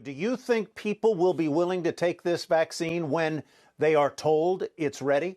Do you think people will be willing to take this vaccine when they are told it's ready?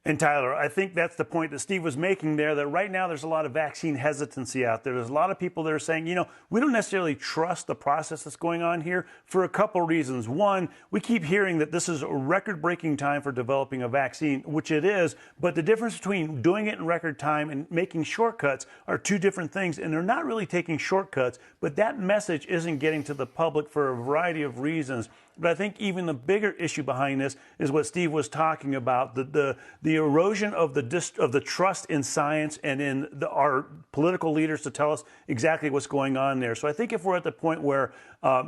And Tyler, I think that's the point that Steve was making there, that right now there's a lot of vaccine hesitancy out there. There's a lot of people that are saying, we don't necessarily trust the process that's going on here for a couple reasons. One, we keep hearing that this is a record-breaking time for developing a vaccine, which it is, but the difference between doing it in record time and making shortcuts are two different things, and they're not really taking shortcuts, but that message isn't getting to the public for a variety of reasons. But I think even the bigger issue behind this is what Steve was talking about, the erosion of the trust in science and in our political leaders to tell us exactly what's going on there. So I think if we're at the point where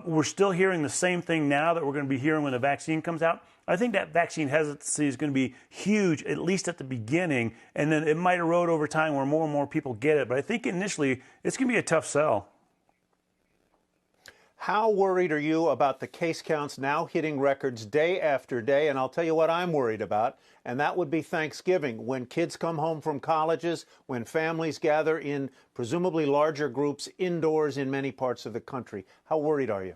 we're still hearing the same thing now that we're going to be hearing when the vaccine comes out, I think that vaccine hesitancy is going to be huge, at least at the beginning, and then it might erode over time where more and more people get it. But I think initially it's going to be a tough sell. How worried are you about the case counts now hitting records day after day? And I'll tell you what I'm worried about, and that would be Thanksgiving, when kids come home from colleges, when families gather in presumably larger groups indoors in many parts of the country. How worried are you?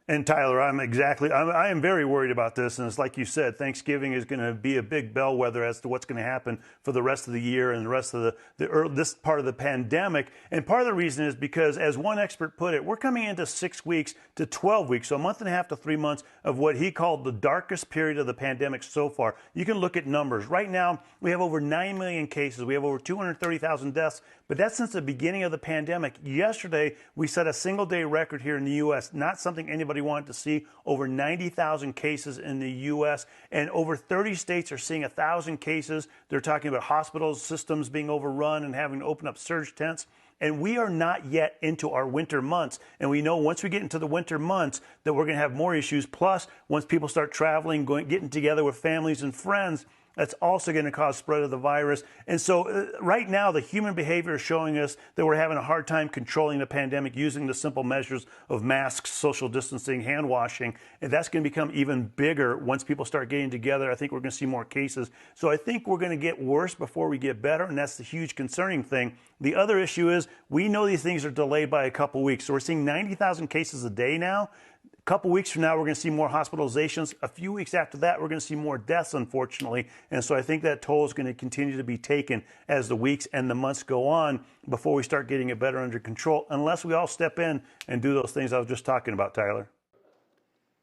And Tyler, I am very worried about this. And it's like you said, Thanksgiving is going to be a big bellwether as to what's going to happen for the rest of the year and the rest of this part of the pandemic. And part of the reason is because, as one expert put it, we're coming into 6 weeks to 12 weeks, so a month and a half to 3 months of what he called the darkest period of the pandemic so far. You can look at numbers. Right now, we have over 9 million cases. We have over 230,000 deaths, but that's since the beginning of the pandemic. Yesterday, we set a single-day record here in the U.S., not something anybody wanted to see. Over 90,000 cases in the U.S., and over 30 states are seeing 1,000 cases. They're talking about hospital systems being overrun and having to open up surge tents. And we are not yet into our winter months. And we know once we get into the winter months that we're going to have more issues. Plus, once people start traveling, getting together with families and friends, that's also going to cause spread of the virus. And so right now, the human behavior is showing us that we're having a hard time controlling the pandemic using the simple measures of masks, social distancing, hand washing. And that's going to become even bigger once people start getting together. I think we're going to see more cases. So I think we're going to get worse before we get better. And that's the huge concerning thing. The other issue is we know these things are delayed by a couple weeks. So we're seeing 90,000 cases a day now. A couple weeks from now, we're going to see more hospitalizations. A few weeks after that, we're going to see more deaths, unfortunately. And so I think that toll is going to continue to be taken as the weeks and the months go on before we start getting it better under control, unless we all step in and do those things I was just talking about, Tyler.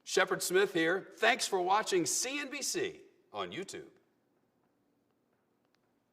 Shepard Smith here. Thanks for watching CNBC on YouTube.